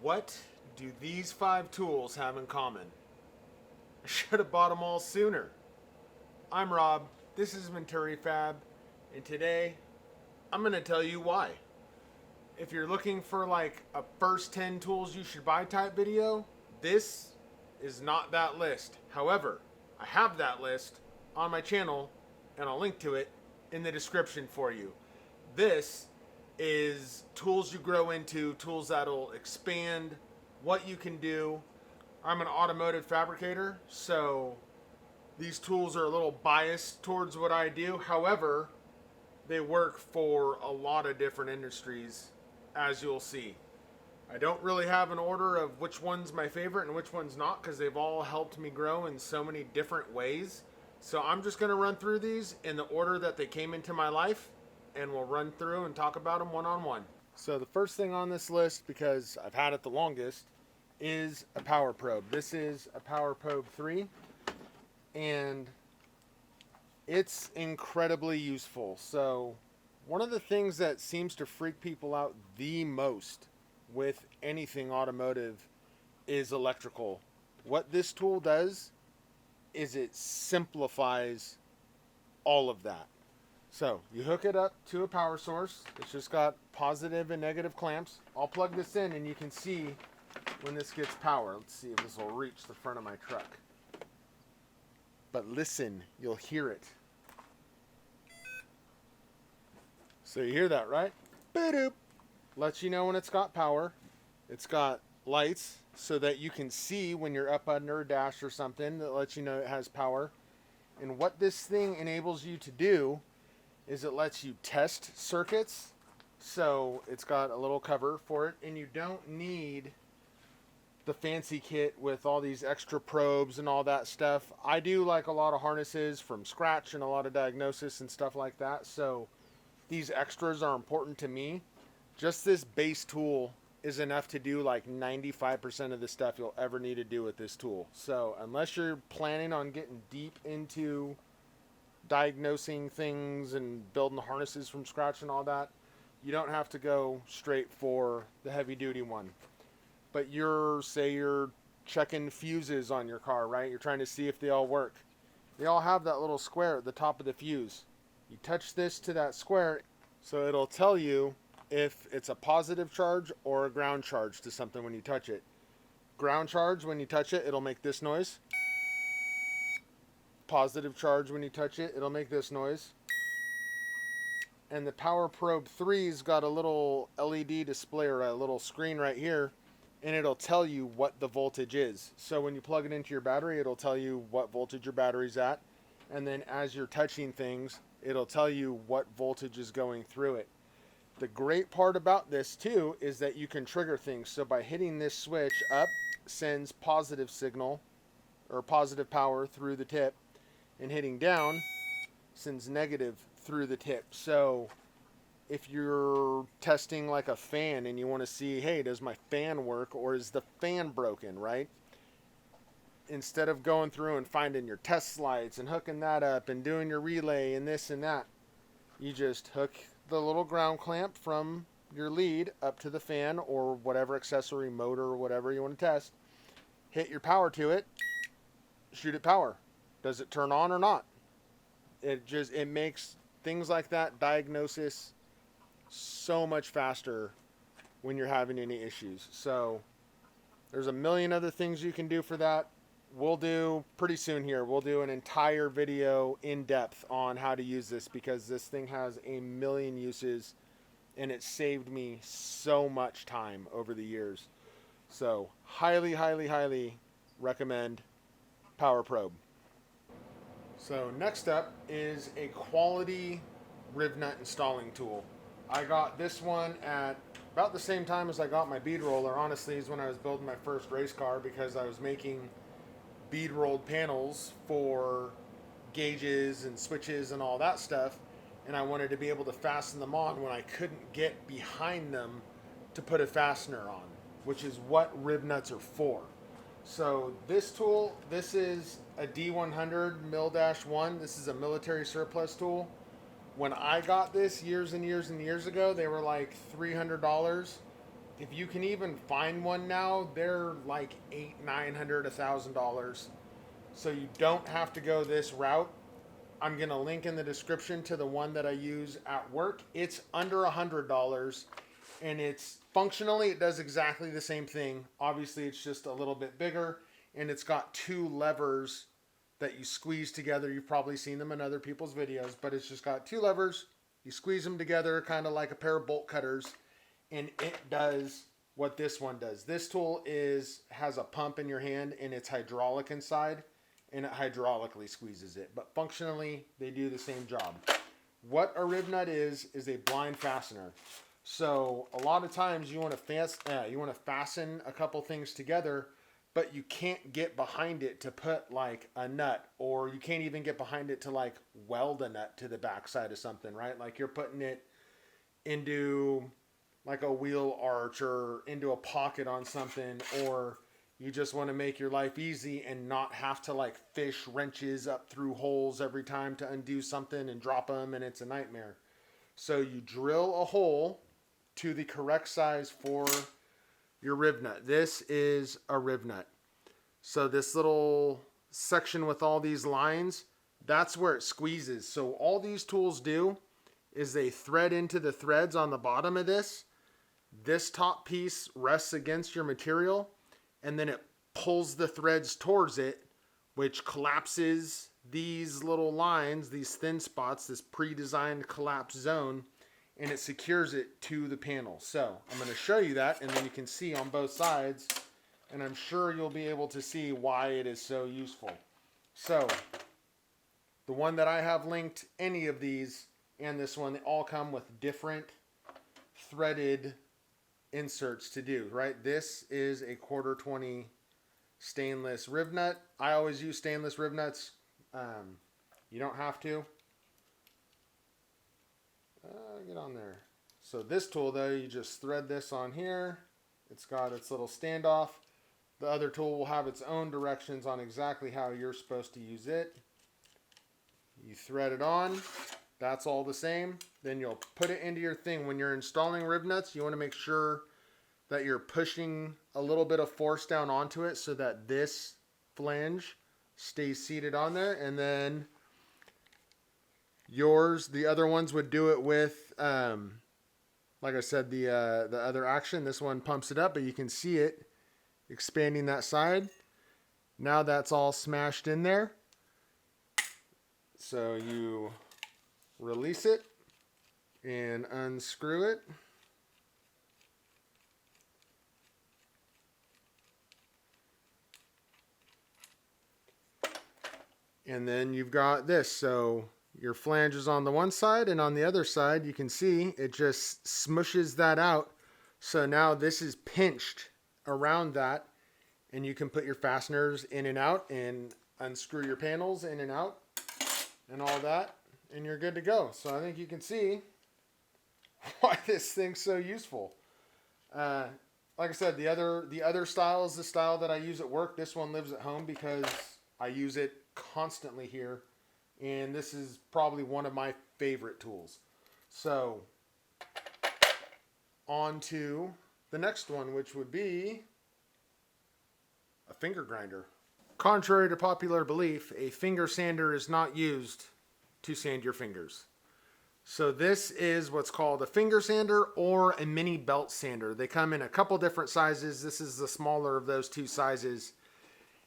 What do these 5 tools have in common? I should have bought them all sooner. I'm Rob, this is Venturi Fab, and today I'm going to tell you why. If you're looking for like a first 10 tools you should buy type video, this is not that list. However, I have that list on my channel and I'll link to it in the description for you. This is tools you grow into, tools that'll expand what you can do. I'm an automotive fabricator, so these tools are a little biased towards what I do. However, they work for a lot of different industries, as you'll see. I don't really have an order of which one's my favorite and which one's not, because they've all helped me grow in so many different ways. So I'm just going to run through these in the order that they came into my life, and we'll run through and talk about them one-on-one. So the first thing on this list, because I've had it the longest, is a power probe. This is a Power Probe 3, and it's incredibly useful. So one of the things that seems to freak people out the most with anything automotive is electrical. What this tool does is it simplifies all of that. So you hook it up to a power source. It's just got positive and negative clamps. I'll plug this in and you can see when this gets power. Let's see if this will reach the front of my truck. But listen, you'll hear it. So you hear that, right? Boop. Lets you know when it's got power. It's got lights so that you can see when you're up under a dash or something that lets you know it has power. And what this thing enables you to do is it lets you test circuits. So it's got a little cover for it, and you don't need the fancy kit with all these extra probes and all that stuff. I do like a lot of harnesses from scratch and a lot of diagnosis and stuff like that. So these extras are important to me. Just this base tool is enough to do like 95% of the stuff you'll ever need to do with this tool. So unless you're planning on getting deep into diagnosing things and building harnesses from scratch and all that, you don't have to go straight for the heavy duty one. But say you're checking fuses on your car, right? You're trying to see if they all work. They all have that little square at the top of the fuse. You touch this to that square, so it'll tell you if it's a positive charge or a ground charge to something when you touch it. Ground charge, when you touch it, it'll make this noise. Positive charge, when you touch it, it'll make this noise. And the Power Probe 3's got a little LED display or a little screen right here, and it'll tell you what the voltage is. So when you plug it into your battery, it'll tell you what voltage your battery's at. And then as you're touching things, it'll tell you what voltage is going through it. The great part about this too is that you can trigger things. So by hitting this switch up, sends positive signal or positive power through the tip, and hitting down sends negative through the tip. So if you're testing like a fan and you want to see, hey, does my fan work or is the fan broken, right? Instead of going through and finding your test slides and hooking that up and doing your relay and this and that, you just hook the little ground clamp from your lead up to the fan or whatever accessory, motor, or whatever you want to test. Hit your power to it, shoot it power. Does it turn on or not? It makes things like that diagnosis so much faster when you're having any issues. So there's a million other things you can do for that. We'll do pretty soon here. We'll do an entire video in depth on how to use this because this thing has a million uses and it saved me so much time over the years. So highly, highly, highly recommend Power Probe. So next up is a quality Rivnut installing tool. I got this one at about the same time as I got my bead roller. Honestly, is when I was building my first race car because I was making bead rolled panels for gauges and switches and all that stuff, and I wanted to be able to fasten them on when I couldn't get behind them to put a fastener on, which is what Rivnuts are for. So this tool, this is a D100 Mil-1. This is a military surplus tool. When I got this years and years and years ago, they were like $300. If you can even find one now, they're like $800, $900, $1,000. So you don't have to go this route. I'm gonna link in the description to the one that I use at work. It's under $100, and it's functionally it does exactly the same thing. Obviously, it's just a little bit bigger, and it's got two levers that you squeeze together. You've probably seen them in other people's videos, but it's just got two levers. You squeeze them together, kind of like a pair of bolt cutters, and it does what this one does. This tool has a pump in your hand, and it's hydraulic inside, and it hydraulically squeezes it. But functionally, they do the same job. What a Rivnut is a blind fastener. So a lot of times you want to fasten a couple things together, but you can't get behind it to put like a nut, or you can't even get behind it to like weld a nut to the backside of something, right? Like you're putting it into like a wheel arch or into a pocket on something, or you just want to make your life easy and not have to like fish wrenches up through holes every time to undo something and drop them, and it's a nightmare. So you drill a hole to the correct size for your Rivnut. This is a Rivnut. So this little section with all these lines, that's where it squeezes. So all these tools do is they thread into the threads on the bottom of this. This top piece rests against your material, and then it pulls the threads towards it, which collapses these little lines, these thin spots, this pre-designed collapse zone, and it secures it to the panel. So I'm going to show you that, and then you can see on both sides, and I'm sure you'll be able to see why it is so useful. So the one that I have linked, any of these, and this one, they all come with different threaded inserts to do, right? This is a 1/4-20 stainless Rivnut. I always use stainless Rivnuts. You don't have to. Get on there. So this tool though, you just thread this on here. It's got its little standoff. The other tool will have its own directions on exactly how you're supposed to use it. You thread it on. That's all the same. Then you'll put it into your thing. When you're installing Rivnuts, you want to make sure that you're pushing a little bit of force down onto it so that this flange stays seated on there. And then the other ones would do it with, like I said, the other action. This one pumps it up, but you can see it expanding that side. Now that's all smashed in there. So you release it and unscrew it. And then you've got this. So your flange is on the one side, and on the other side you can see it just smushes that out. So now this is pinched around that, and you can put your fasteners in and out and unscrew your panels in and out and all that, and you're good to go. So I think you can see why this thing's so useful. Like I said, the other style is the style that I use at work. This one lives at home because I use it constantly here, and this is probably one of my favorite tools. So on to the next one, which would be a finger grinder. Contrary to popular belief, a finger sander is not used to sand your fingers. So this is what's called a finger sander or a mini belt sander. They come in a couple different sizes. This is the smaller of those two sizes.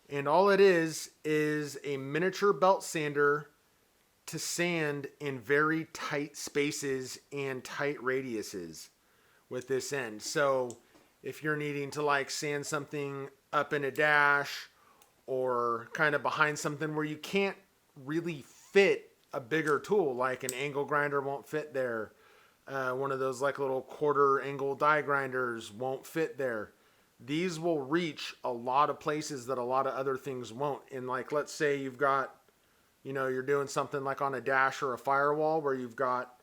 And all it is a miniature belt sander to sand in very tight spaces and tight radiuses with this end. So if you're needing to like sand something up in a dash or kind of behind something where you can't really fit a bigger tool, like an angle grinder won't fit there. One of those like little quarter angle die grinders won't fit there. These will reach a lot of places that a lot of other things won't. And like, let's say you've got, you're doing something like on a dash or a firewall where you've got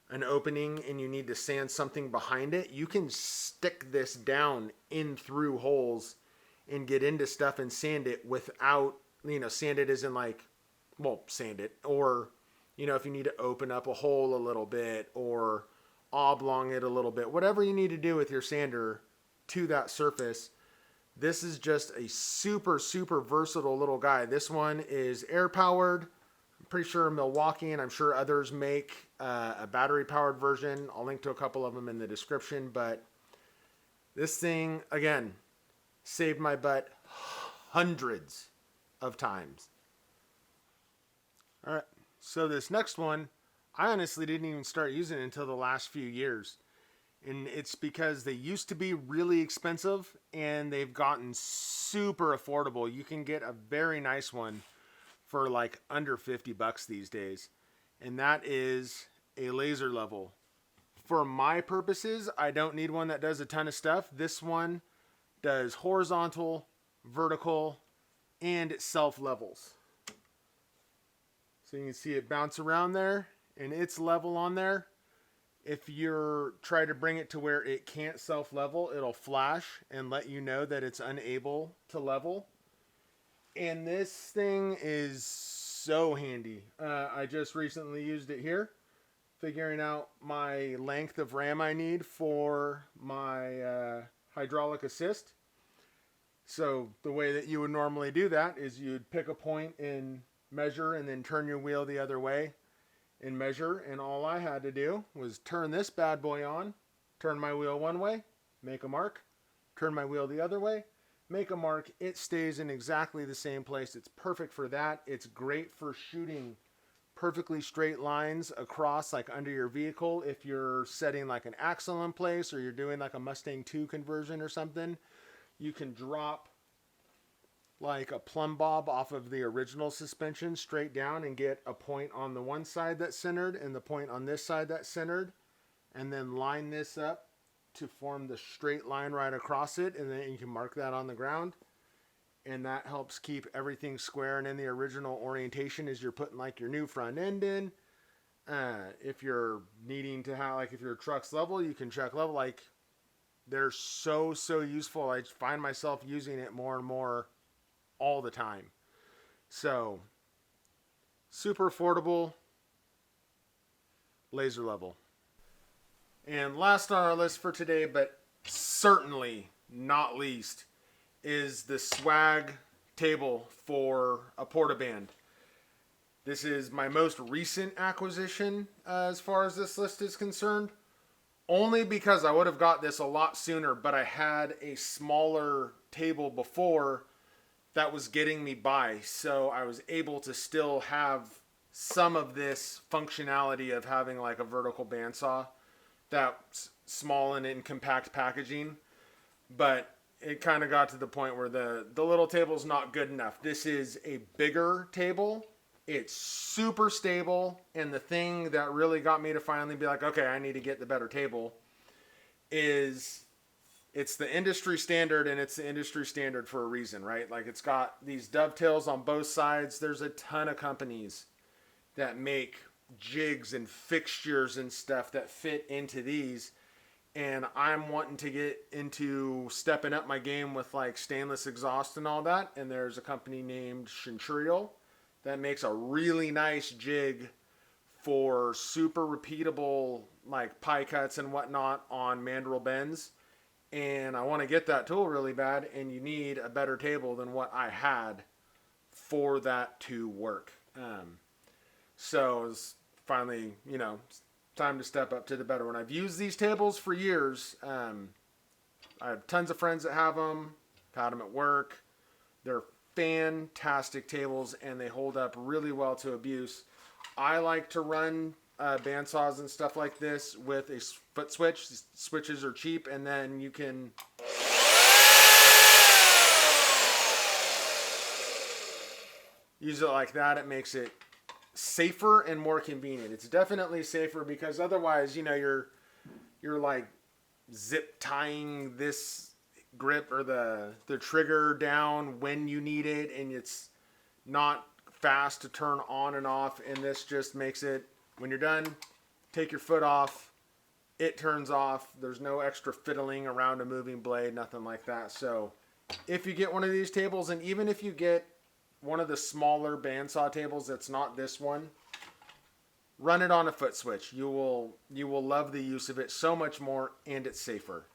an opening and you need to sand something behind it. You can stick this down in through holes and get into stuff and sand it without, sand it as in like, sand it. Or, if you need to open up a hole a little bit or oblong it a little bit, whatever you need to do with your sander, to that surface. This is just a super, super versatile little guy. This one is air powered. I'm pretty sure Milwaukee, and I'm sure others make a battery powered version. I'll link to a couple of them in the description, but this thing, again, saved my butt hundreds of times. All right, so this next one, I honestly didn't even start using it until the last few years. And it's because they used to be really expensive and they've gotten super affordable. You can get a very nice one for like under 50 bucks these days. And that is a laser level. For my purposes, I don't need one that does a ton of stuff. This one does horizontal, vertical, and it self-levels. So you can see it bounce around there and it's level on there. If you're trying to bring it to where it can't self-level, it'll flash and let you know that it's unable to level. And this thing is so handy. I just recently used it here, figuring out my length of ram I need for my hydraulic assist. So the way that you would normally do that is you'd pick a point and measure and then turn your wheel the other way and measure, and all I had to do was turn this bad boy on, turn my wheel one way, make a mark, turn my wheel the other way, make a mark. It stays in exactly the same place. It's perfect for that. It's great for shooting perfectly straight lines across, like under your vehicle. If you're setting like an axle in place or you're doing like a Mustang 2 conversion or something, you can drop like a plumb bob off of the original suspension straight down and get a point on the one side that's centered and the point on this side that's centered, and then line this up to form the straight line right across it, and then you can mark that on the ground, and that helps keep everything square and in the original orientation as you're putting like your new front end in. If you're needing to have, like if your truck's level, you can check level. Like they're so useful. I find myself using it more and more all the time. So super affordable, laser level. And last on our list for today, but certainly not least, is the swag table for a portaband. This is my most recent acquisition as far as this list is concerned, only because I would have got this a lot sooner, but I had a smaller table before that was getting me by, so I was able to still have some of this functionality of having like a vertical bandsaw that's small and in compact packaging. But it kind of got to the point where the little table's not good enough. This is a bigger table. It's super stable, and the thing that really got me to finally be like, okay, I need to get the better table is it's the industry standard, and it's the industry standard for a reason, right? Like it's got these dovetails on both sides. There's a ton of companies that make jigs and fixtures and stuff that fit into these. And I'm wanting to get into stepping up my game with like stainless exhaust and all that. And there's a company named Centurial that makes a really nice jig for super repeatable like pie cuts and whatnot on mandrel bends. And I want to get that tool really bad, and you need a better table than what I had for that to work. So it's finally, time to step up to the better one. I've used these tables for years. I have tons of friends that have them. I've had them at work. They're fantastic tables, and they hold up really well to abuse. I like to run bandsaws and stuff like this with a foot switch. Switches are cheap, and then you can use it like that. It makes it safer and more convenient. It's definitely safer because otherwise, you're like zip tying this grip or the trigger down when you need it, and it's not fast to turn on and off. And this just makes it, when you're done, take your foot off, it turns off. There's no extra fiddling around a moving blade, nothing like that. So if you get one of these tables, and even if you get one of the smaller bandsaw tables that's not this one, run it on a foot switch. You will love the use of it so much more, and it's safer.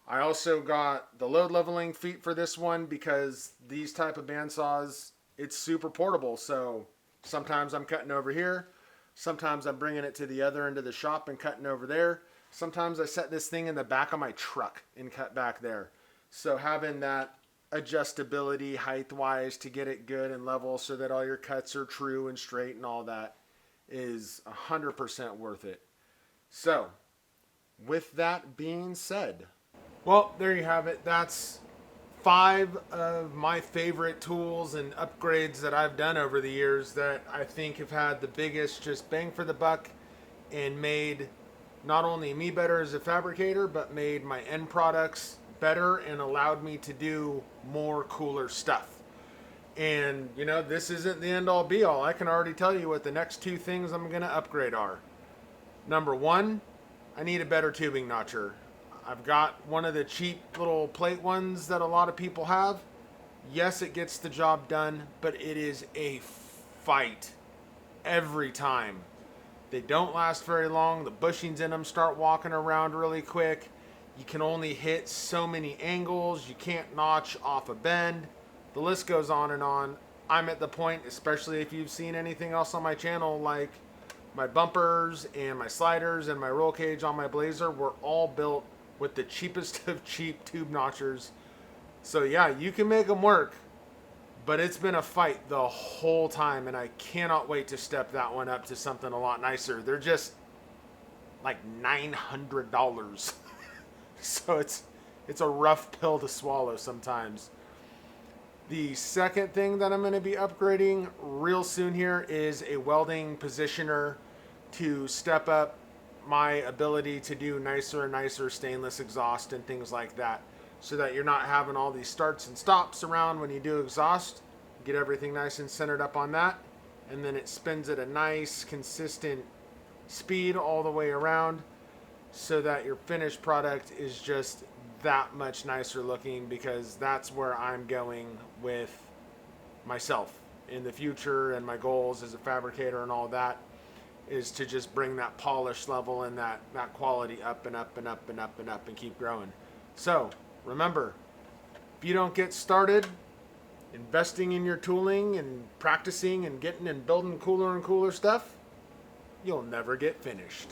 I also got the load leveling feet for this one because these type of bandsaws, it's super portable. So sometimes I'm cutting over here. Sometimes I'm bringing it to the other end of the shop and cutting over there. Sometimes I set this thing in the back of my truck and cut back there. So having that adjustability height wise to get it good and level so that all your cuts are true and straight and all that is 100% worth it. So with that being said, well, there you have it. That's 5 of my favorite tools and upgrades that I've done over the years that I think have had the biggest just bang for the buck and made not only me better as a fabricator, but made my end products better and allowed me to do more cooler stuff. And, you know, this isn't the end all be all. I can already tell you what the next 2 things I'm going to upgrade are. Number 1, I need a better tubing notcher. I've got one of the cheap little plate ones that a lot of people have. Yes, it gets the job done, but it is a fight every time. They don't last very long. The bushings in them start walking around really quick. You can only hit so many angles. You can't notch off a bend. The list goes on and on. I'm at the point, especially if you've seen anything else on my channel, like my bumpers and my sliders and my roll cage on my Blazer were all built with the cheapest of cheap tube notchers. So yeah, you can make them work, but it's been a fight the whole time, and I cannot wait to step that one up to something a lot nicer. They're just like $900. So it's a rough pill to swallow sometimes. The second thing that I'm going to be upgrading real soon here is a welding positioner to step up my ability to do nicer and nicer stainless exhaust and things like that, so that you're not having all these starts and stops around when you do exhaust. Get everything nice and centered up on that, and then it spins at a nice consistent speed all the way around, so that your finished product is just that much nicer looking, because that's where I'm going with myself in the future, and my goals as a fabricator and all that is to just bring that polish level and that quality up and up and up and up and up and keep growing. So remember, if you don't get started investing in your tooling and practicing and getting and building cooler and cooler stuff, you'll never get finished.